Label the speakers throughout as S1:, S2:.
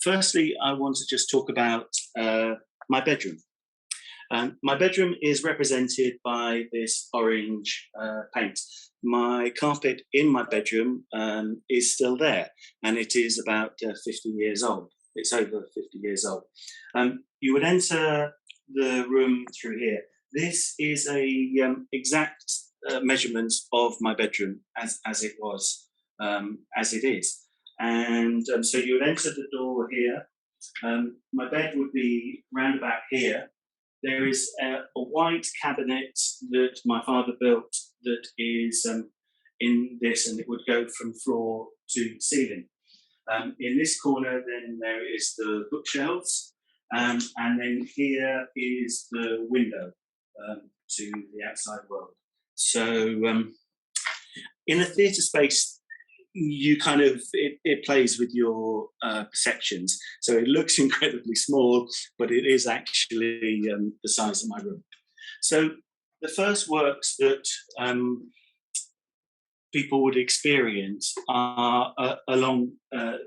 S1: Firstly, I want to just talk about my bedroom. My bedroom is represented by this orange paint. My carpet in my bedroom is still there, and it is about 50 years old. It's over 50 years old. You would enter the room through here. This is a exact measurement of my bedroom as it was, as it is. And so you would enter the door here. My bed would be round about here. There is a white cabinet that my father built that is in this, and it would go from floor to ceiling. In this corner, then there is the bookshelves, and then here is the window to the outside world. So in a theatre space, you kind of it plays with your perceptions. So it looks incredibly small, but it is actually the size of my room. So the first works that people would experience are along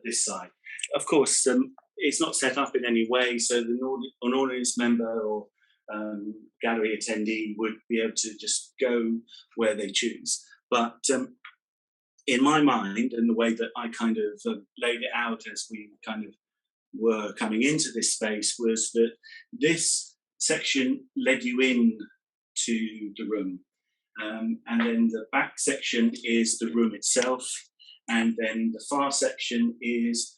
S1: this side. Of course, it's not set up in any way, so an audience member or gallery attendee would be able to just go where they choose. But in my mind, and the way that I kind of laid it out as we kind of were coming into this space, was that this section led you in to the room. And then the back section is the room itself. And then the far section is,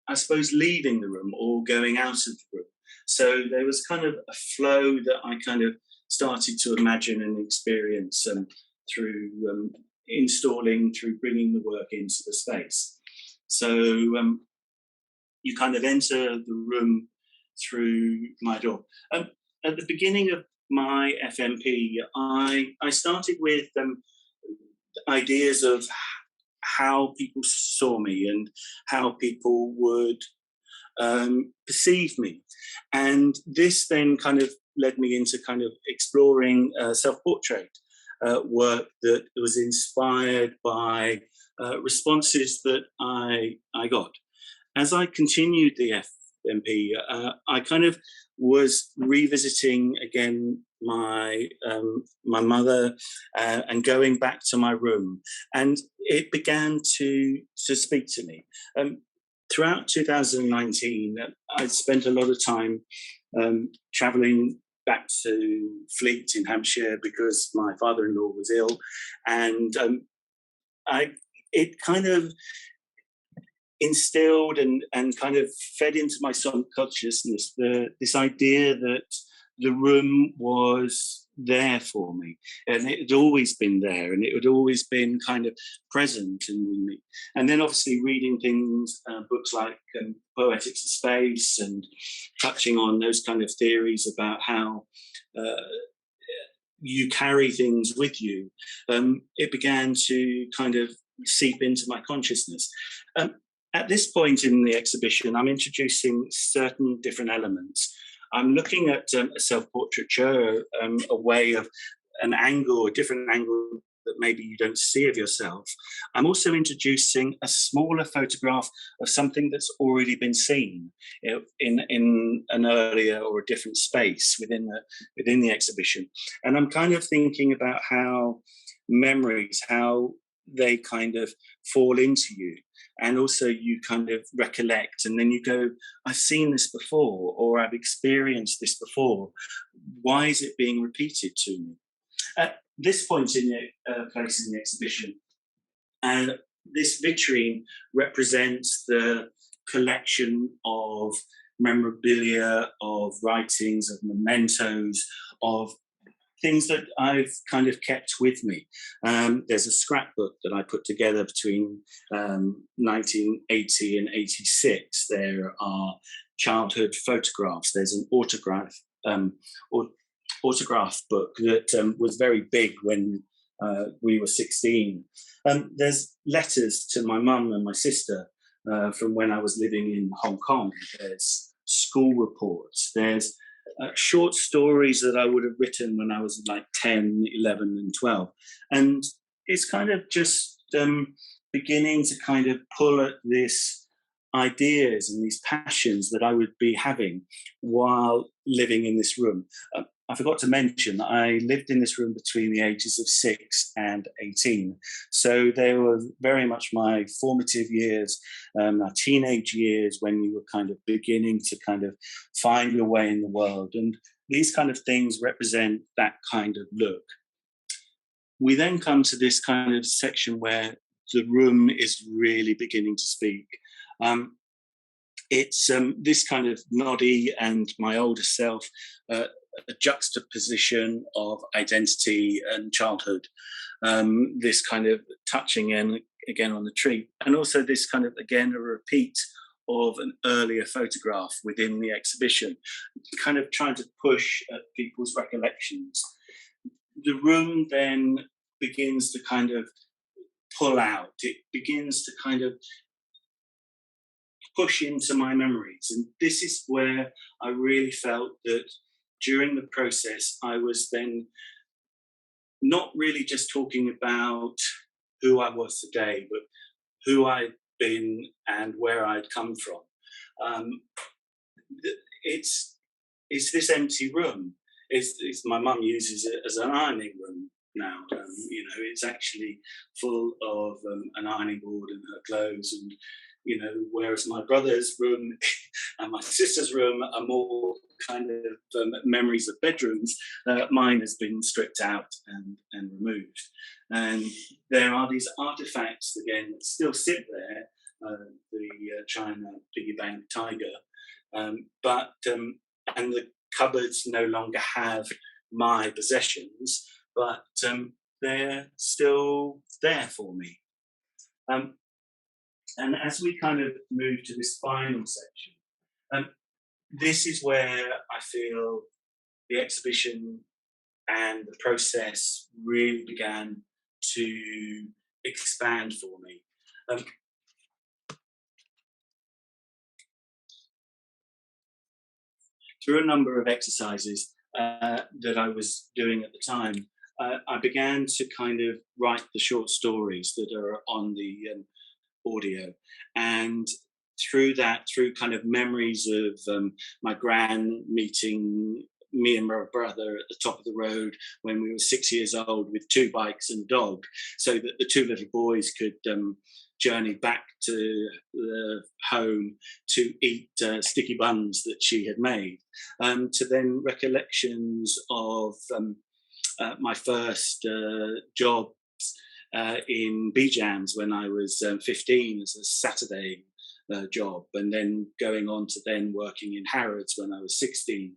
S1: I suppose, leaving the room or going out of the room. So there was kind of a flow that I kind of started to imagine and experience through through bringing the work into the space. So you kind of enter the room through my door. At the beginning of my FMP, I started with ideas of how people saw me and how people would perceive me. And this then kind of led me into kind of exploring self-portrait work that was inspired by responses that I got. As I continued the FMP, I kind of was revisiting again my mother and going back to my room, and it began to speak to me. Throughout 2019, I spent a lot of time traveling back to Fleet in Hampshire because my father-in-law was ill, and it kind of instilled and kind of fed into my subconsciousness this idea that the room was there for me, and it had always been there, and it had always been kind of present in me. And then obviously reading things, books like Poetics of Space, and touching on those kind of theories about how you carry things with you, it began to kind of seep into my consciousness. At this point in the exhibition, I'm introducing certain different elements. I'm looking at a self-portraiture, a way of an angle, a different angle that maybe you don't see of yourself. I'm also introducing a smaller photograph of something that's already been seen in an earlier or a different space within the exhibition. And I'm kind of thinking about how memories, how they kind of fall into you. And also you kind of recollect, and then you go, I've seen this before, or I've experienced this before. Why is it being repeated to me? At this point in the place in the exhibition, and this vitrine represents the collection of memorabilia, of writings, of mementos, of things that I've kind of kept with me. There's a scrapbook that I put together between 1980 and 86. There are childhood photographs. There's an autograph book that was very big when we were 16. There's letters to my mum and my sister from when I was living in Hong Kong. There's school reports. There's short stories that I would have written when I was like 10, 11 and 12. And it's kind of just beginning to kind of pull at this ideas and these passions that I would be having while living in this room. I forgot to mention that I lived in this room between the ages of 6 and 18. So they were very much my formative years, my teenage years, when you were kind of beginning to kind of find your way in the world. And these kind of things represent that kind of look. We then come to this kind of section where the room is really beginning to speak. Um, it's this kind of noddy and my older self, a juxtaposition of identity and childhood. This kind of touching in again on the tree, and also this kind of again a repeat of an earlier photograph within the exhibition, kind of trying to push at people's recollections. The room then begins to kind of pull out. It begins to kind of push into my memories. And this is where I really felt that during the process, I was then not really just talking about who I was today, but who I'd been and where I'd come from. Um, it's this empty room. It's my mum uses it as an ironing room now. It's actually full of an ironing board and her clothes, and whereas my brother's room and my sister's room are more kind of memories of bedrooms, mine has been stripped out and removed. And there are these artifacts again that still sit there, the China piggy bank tiger, and the cupboards no longer have my possessions, but they're still there for me. And as we kind of move to this final section, this is where I feel the exhibition and the process really began to expand for me. Through a number of exercises that I was doing at the time, I began to kind of write the short stories that are on the audio. And through kind of memories of my gran meeting me and my brother at the top of the road when we were 6 years old with 2 bikes and a dog, so that the 2 little boys could journey back to the home to eat sticky buns that she had made, to then recollections of my first job in Bijams when I was 15 as a Saturday job, and then going on to then working in Harrods when I was 16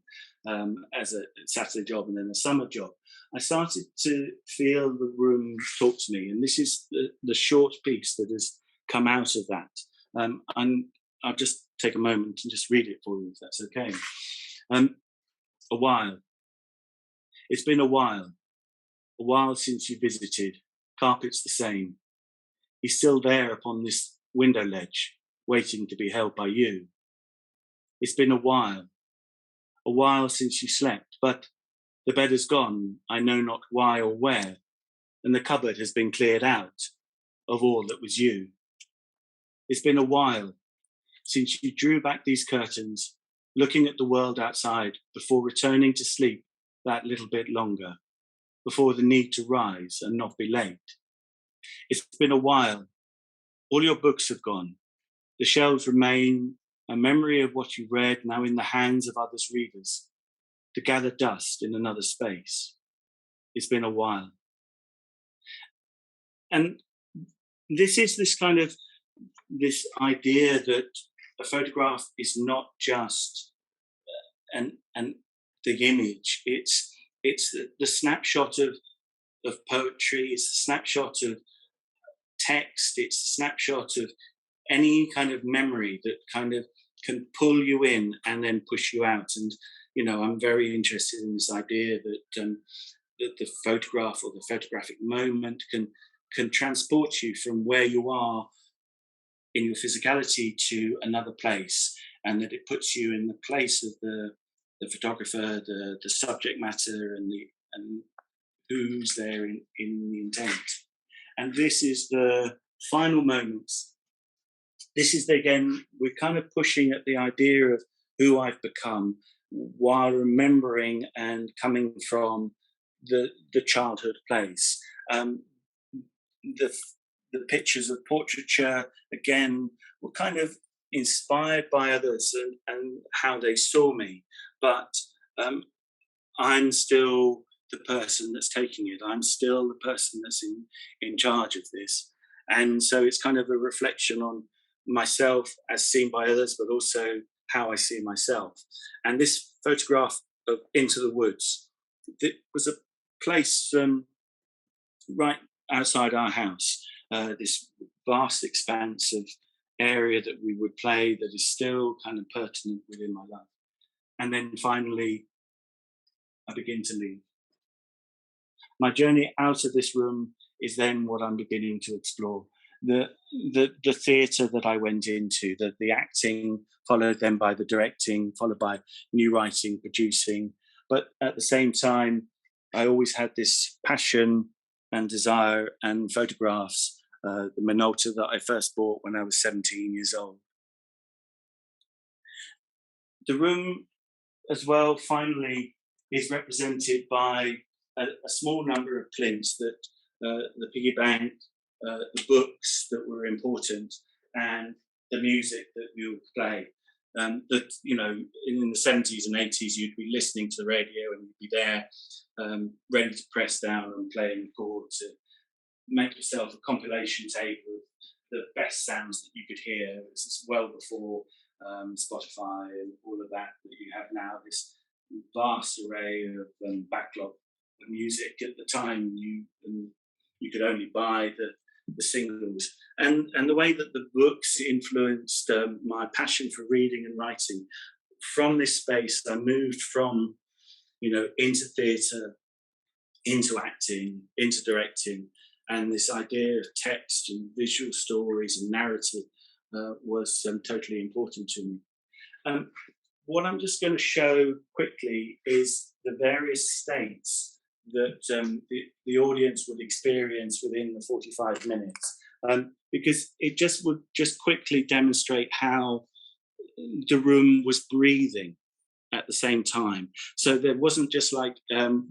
S1: as a Saturday job and then a summer job. I started to feel the room talk to me, and this is the short piece that has come out of that. And I'll just take a moment and just read it for you, if that's okay. A while. It's been a while since you visited. Carpet's the same. He's still there upon this window ledge, waiting to be held by you. It's been a while since you slept, but the bed is gone, I know not why or where, and the cupboard has been cleared out of all that was you. It's been a while since you drew back these curtains, looking at the world outside before returning to sleep that little bit longer, before the need to rise and not be late. It's been a while. All your books have gone. The shelves remain, a memory of what you read now in the hands of others' readers, to gather dust in another space. It's been a while. And this is this idea that a photograph is not just and the image. It's the snapshot of poetry. It's the snapshot of text. It's the snapshot of any kind of memory that kind of can pull you in and then push you out. And I'm very interested in this idea that that the photograph or the photographic moment can transport you from where you are in your physicality to another place, and that it puts you in the place of the photographer, the subject matter, and who's there in the intent. And this is the final moments this is, again, we're kind of pushing at the idea of who I've become while remembering and coming from the childhood place. Um, the pictures of portraiture, again, were kind of inspired by others and how they saw me, but I'm still the person that's taking it. I'm still the person that's in charge of this. And so it's kind of a reflection on myself as seen by others, but also how I see myself. And this photograph of Into the Woods, it was a place right outside our house, this vast expanse of area that we would play that is still kind of pertinent within my life. And then finally, I begin to leave. My journey out of this room is then what I'm beginning to explore. The theatre that I went into, the acting, followed then by the directing, followed by new writing, producing. But at the same time, I always had this passion and desire and photographs, the Minolta that I first bought when I was 17 years old. The room as well, finally, is represented by a small number of plinths that the piggy bank, the books that were important, and the music that we would play. That, you know, in the 70s and 80s, you'd be listening to the radio and you'd be there, ready to press down and play a chord to make yourself a compilation tape of the best sounds that you could hear. This is well before Spotify and all of that you have now. This vast array of backlog of music. At the time, you could only buy the singles, and the way that the books influenced my passion for reading and writing. From this space, I moved from, you know, into theatre, into acting, into directing, and this idea of text and visual stories and narrative was totally important to me. What I'm just going to show quickly is the various states that the audience would experience within the 45 minutes, because it just would just quickly demonstrate how the room was breathing at the same time. So there wasn't just like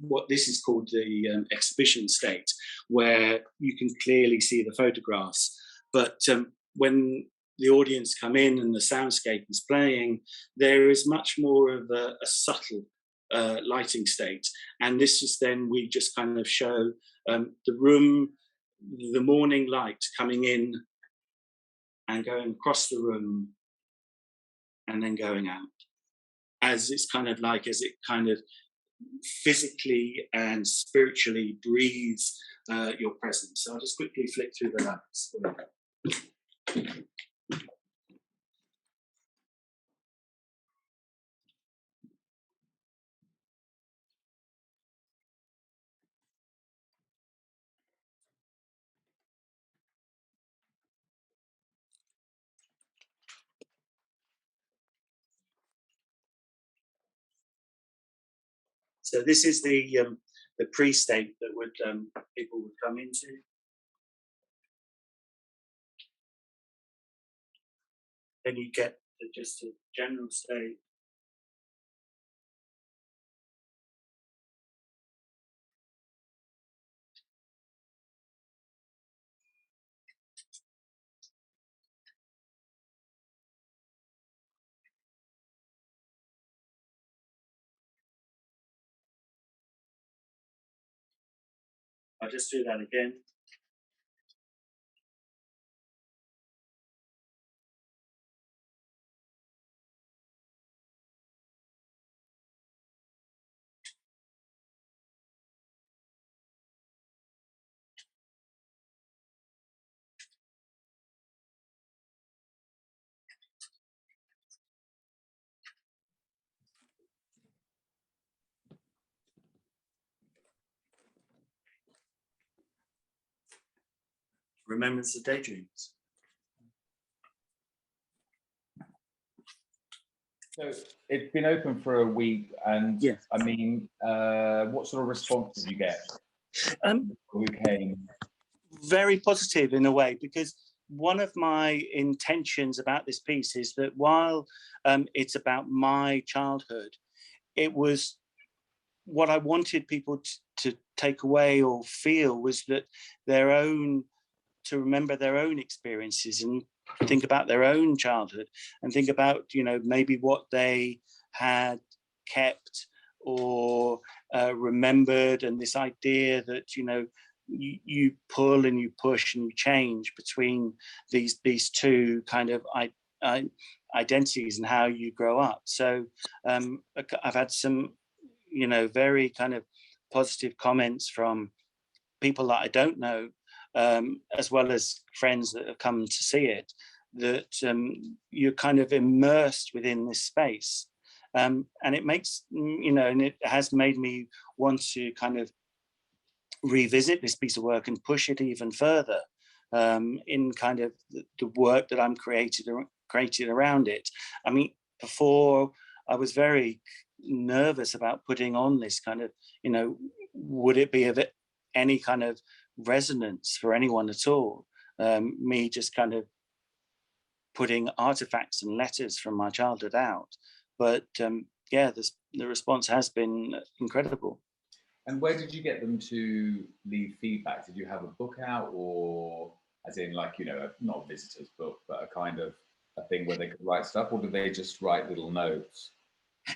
S1: what this is called the exhibition state, where you can clearly see the photographs. But when the audience come in and the soundscape is playing, there is much more of a subtle lighting state. And this is then, we just kind of show the room, the morning light coming in and going across the room and then going out. As it's kind of like, as it kind of physically and spiritually breathes your presence. So I'll just quickly flick through the lights. So this is the pre-state that would people would come into. Then you get just a general state. I'll just do that again. Remembrance of Daydreams.
S2: So it's been open for a week, and
S1: yeah.
S2: I mean, what sort of response did you get? Who came?
S1: Very positive in a way, because one of my intentions about this piece is that while it's about my childhood, it was what I wanted people to take away or feel was that their own, to remember their own experiences and think about their own childhood and think about, you know, maybe what they had kept or remembered, and this idea that, you know, you pull and you push and you change between these two kind of identities and how you grow up. So I've had some, you know, very kind of positive comments from people that I don't know, as well as friends that have come to see it, that you're kind of immersed within this space. And it makes, you know, and it has made me want to kind of revisit this piece of work and push it even further in kind of the work that I'm created around it. I mean, before I was very nervous about putting on this kind of, you know, would it be of any kind of resonance for anyone at all? Me just kind of putting artifacts and letters from my childhood out. But yeah, the response has been incredible.
S2: And where did you get them to leave feedback? Did you have a book out, or as in like, you know, not a visitor's book, but a kind of a thing where they could write stuff, or did they just write little notes?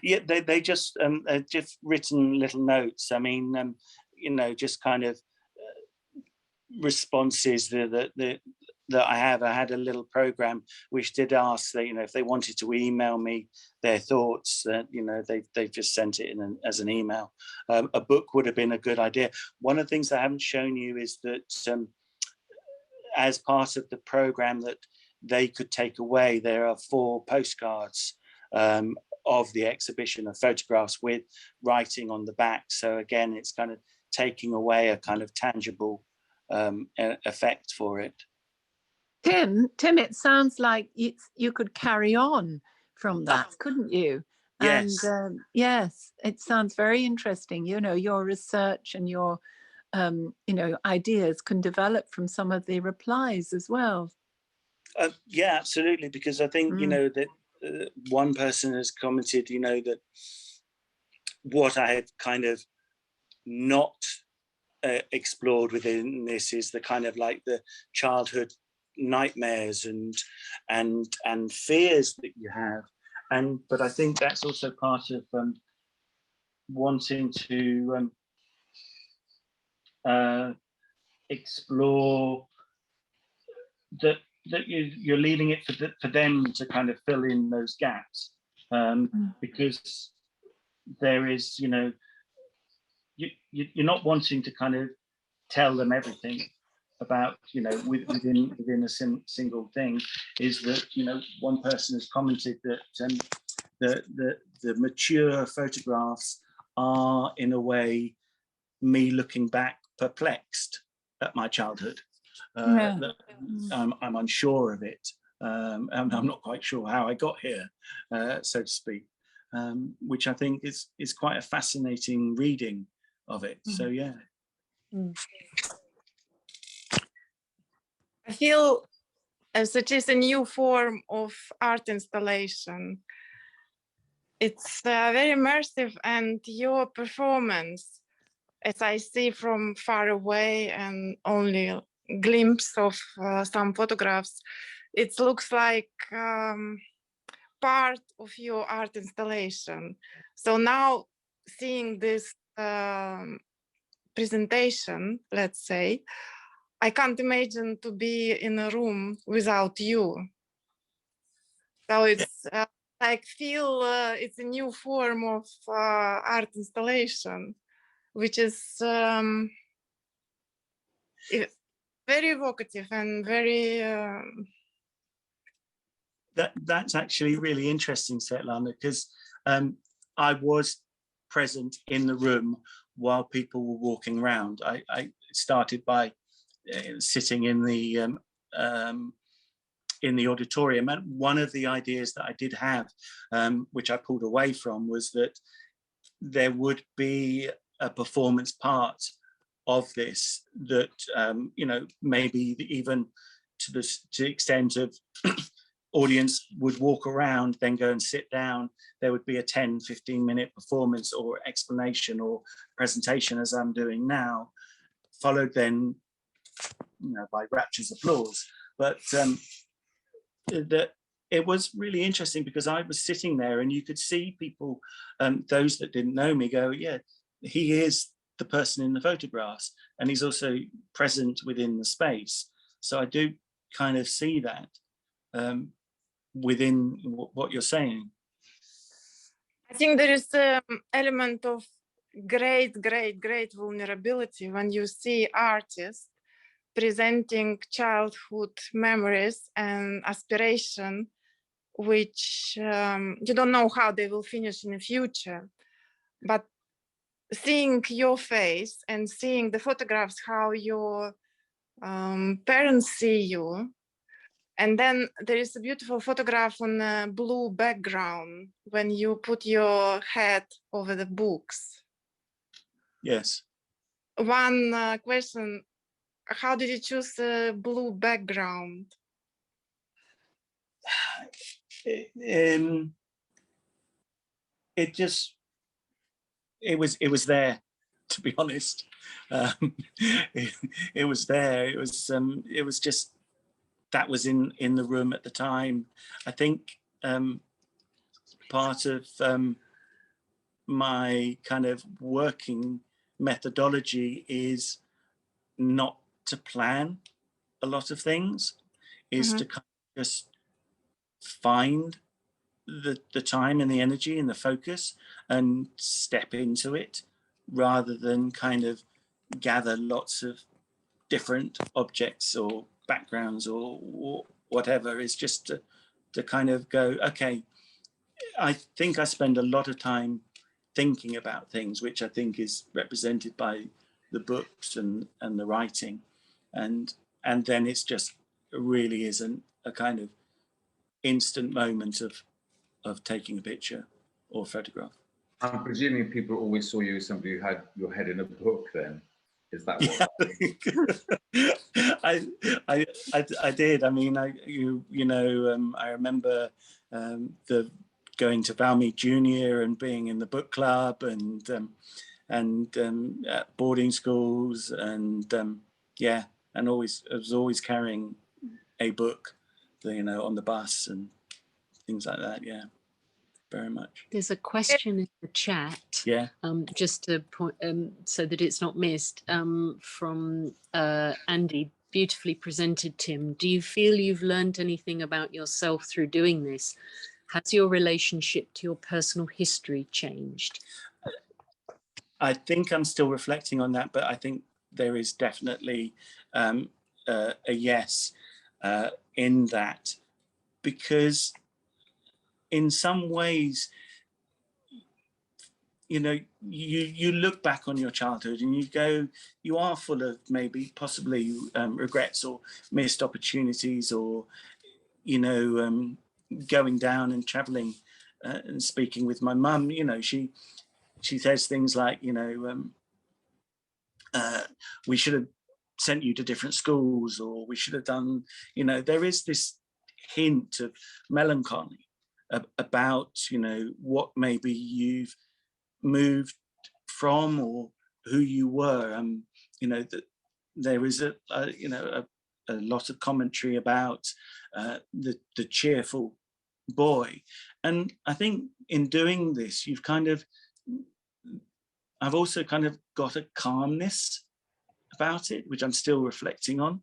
S1: Yeah, they just written little notes. I mean, you know, just kind of responses that I have. I had a little program which did ask that, you know, if they wanted to email me their thoughts, you know, they've just sent it in as an email. A book would have been a good idea. One of the things I haven't shown you is that as part of the program that they could take away, there are 4 postcards of the exhibition of photographs with writing on the back. So again, it's kind of taking away a kind of tangible effect for it.
S3: Tim, it sounds like you could carry on from that, couldn't you?
S1: Yes.
S3: And yes, it sounds very interesting. You know, your research and your, you know, ideas can develop from some of the replies as well.
S1: Yeah, absolutely. Because I think, you know, that one person has commented, you know, that what I had kind of not explored within this is the kind of like the childhood nightmares and fears that you have, but I think that's also part of wanting to explore that you're leaving it for them to kind of fill in those gaps, because there is, you know, you're not wanting to kind of tell them everything about, you know, within a single thing. Is that, you know, one person has commented that the mature photographs are in a way me looking back perplexed at my childhood. That I'm unsure of it, and I'm not quite sure how I got here, so to speak, which I think is quite a fascinating reading of it. So yeah.
S4: I feel as it is a new form of art installation. It's very immersive, and your performance, as I see from far away and only glimpse of some photographs, it looks like part of your art installation. So now seeing this presentation, let's say, I can't imagine to be in a room without you. So it's like it's a new form of art installation, which is very evocative and very.
S1: That's actually really interesting, Svetlana, because I was present in the room while people were walking around. I started by sitting in the auditorium, and one of the ideas that I did have, which I pulled away from, was that there would be a performance part of this that, you know, maybe even to the extent of audience would walk around, then go and sit down. There would be a 10-15 minute performance or explanation or presentation, as I'm doing now, followed then, by rapturous applause. But it was really interesting because I was sitting there and you could see people, those that didn't know me, go, yeah, he is the person in the photographs, and he's also present within the space. So I do kind of see that within what you're saying.
S4: I think there is an element of great vulnerability when you see artists presenting childhood memories and aspiration, which you don't know how they will finish in the future. But seeing your face and seeing the photographs, how your parents see you, and then there is a beautiful photograph on a blue background when you put your head over the books.
S1: Yes.
S4: One question, how did you choose a blue background?
S1: It was there, to be honest. It was there. It was just, that was in the room at the time. I think part of my kind of working methodology is not to plan a lot of things, is to kind of just find the time and the energy and the focus and step into it, rather than kind of gather lots of different objects or backgrounds or whatever. Is just to kind of go, okay, I think I spend a lot of time thinking about things, which I think is represented by the books and the writing, and then it's just, it really isn't a kind of instant moment of taking a picture or photograph.
S2: I'm presuming people always saw you as somebody who had your head in a book then. Is that what?
S1: Yeah. I did. I mean, I remember the going to Valmy Junior and being in the book club and at boarding schools, and yeah, and I was always carrying a book, on the bus and things like that. Yeah, very much.
S5: There's a question in the chat.
S1: Yeah.
S5: Just to point, so that it's not missed, from Andy. Beautifully presented, Tim. Do you feel you've learned anything about yourself through doing this? Has your relationship to your personal history changed?
S1: I think I'm still reflecting on that, but I think there is definitely a yes in that, because in some ways, you look back on your childhood and you go, you are full of maybe possibly regrets or missed opportunities, or going down and traveling and speaking with my mum. She says things like, we should have sent you to different schools, or we should have done, there is this hint of melancholy about, what maybe you've moved from or who you were. That there is a lot of commentary about the cheerful boy. And I think in doing this, I've also kind of got a calmness about it, which I'm still reflecting on.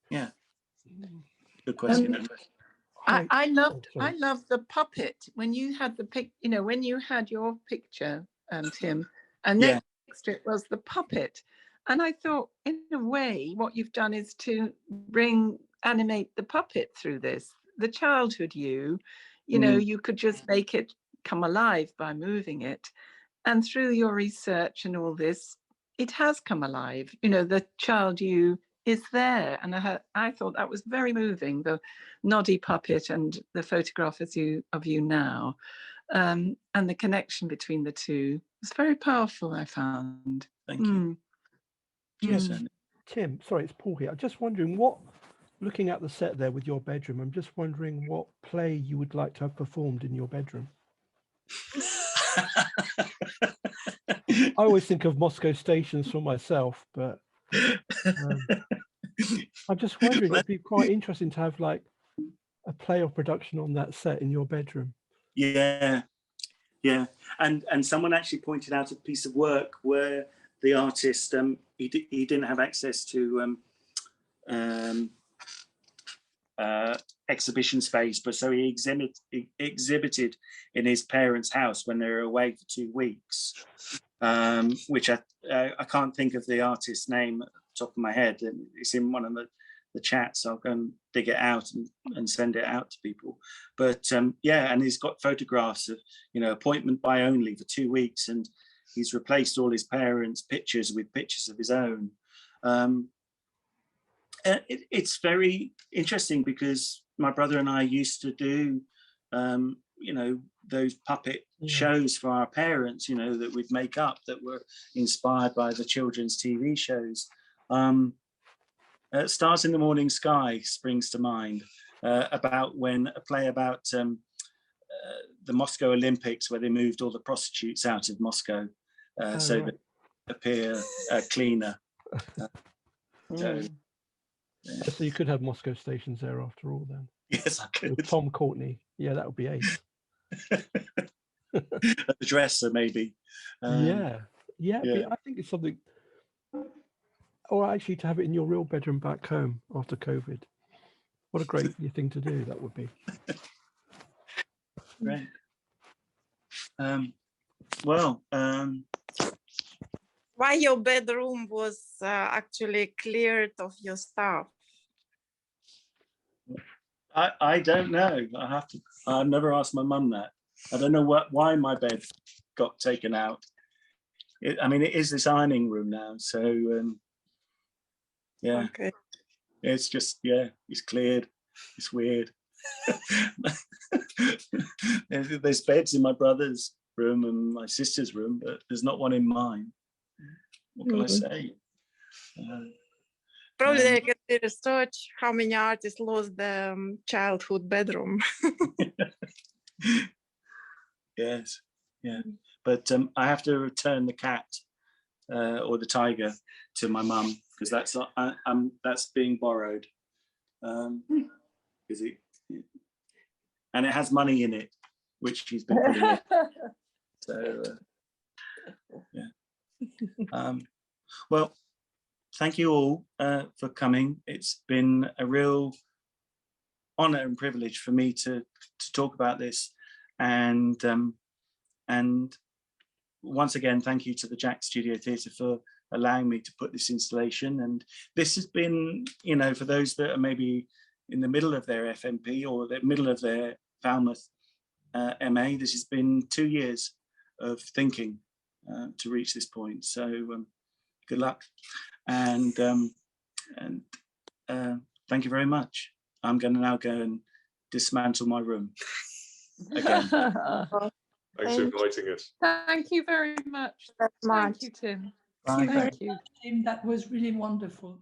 S1: Yeah. Good question.
S3: I loved the puppet when you had when you had your picture, Tim, and next to it was the puppet. And I thought, in a way, what you've done is to animate the puppet through this. The childhood you could just make it come alive by moving it. And through your research and all this, it has come alive. The child you is there. And I thought that was very moving, the noddy puppet and the photograph of you now. And the connection between the two was very powerful, I found.
S1: Thank you.
S6: Tim, sorry, it's Paul here. I'm just wondering, what looking at the set there with your bedroom, I'm just wondering what play you would like to have performed in your bedroom. I always think of Moscow Stations for myself, but I'm just wondering, it'd be quite interesting to have like a play or production on that set in your bedroom.
S1: Yeah, yeah. And someone actually pointed out a piece of work where the artist, he didn't have access to exhibition space, but so he exhibited in his parents' house when they were away for 2 weeks, which I can't think of the artist's name at the top of my head, and it's in one of the chats. I'll go and dig it out and send it out to people. But yeah, and he's got photographs of, you know, appointment by only for 2 weeks, and he's replaced all his parents' pictures with pictures of his own. It's very interesting because my brother and I used to do, you know, those puppet shows for our parents, you know, that we'd make up that were inspired by the children's TV shows. Stars in the Morning Sky springs to mind, about when a play about the Moscow Olympics, where they moved all the prostitutes out of Moscow, so right, they appear cleaner. So, yeah.
S6: So you could have Moscow Stations there after all then.
S1: Yes, I could.
S6: With Tom Courtney. Yeah, that would be ace.
S1: The dresser, maybe.
S6: Yeah. I think it's something, or actually to have it in your real bedroom back home after COVID. What a great thing to do that would be.
S1: Great. Well,
S4: why your bedroom was actually cleared of your stuff?
S1: I don't know. I've never asked my mum that. I don't know why my bed got taken out. I mean, it is this ironing room now, so yeah.
S4: Okay.
S1: It's just, yeah, it's cleared. It's weird. There's beds in my brother's room and my sister's room, but there's not one in mine. What can I say?
S4: Probably they can research how many artists lost their childhood bedroom.
S1: Yes, yeah. But I have to return the cat or the tiger to my mum, because that's being borrowed. Because and it has money in it, which she's been putting in. So yeah. Well, thank you all for coming. It's been a real honor and privilege for me to talk about this, and once again, thank you to the Jack Studio Theatre for allowing me to put this installation. And this has been, you know, for those that are maybe in the middle of their FMP or the middle of their Falmouth MA, this has been 2 years of thinking to reach this point. So good luck, and thank you very much. I'm going to now go and dismantle my room again.
S7: Thanks for inviting us.
S3: Thank you very much. Thank you, Tim.
S1: Bye.
S3: Thank you.
S8: Tim, that was really wonderful.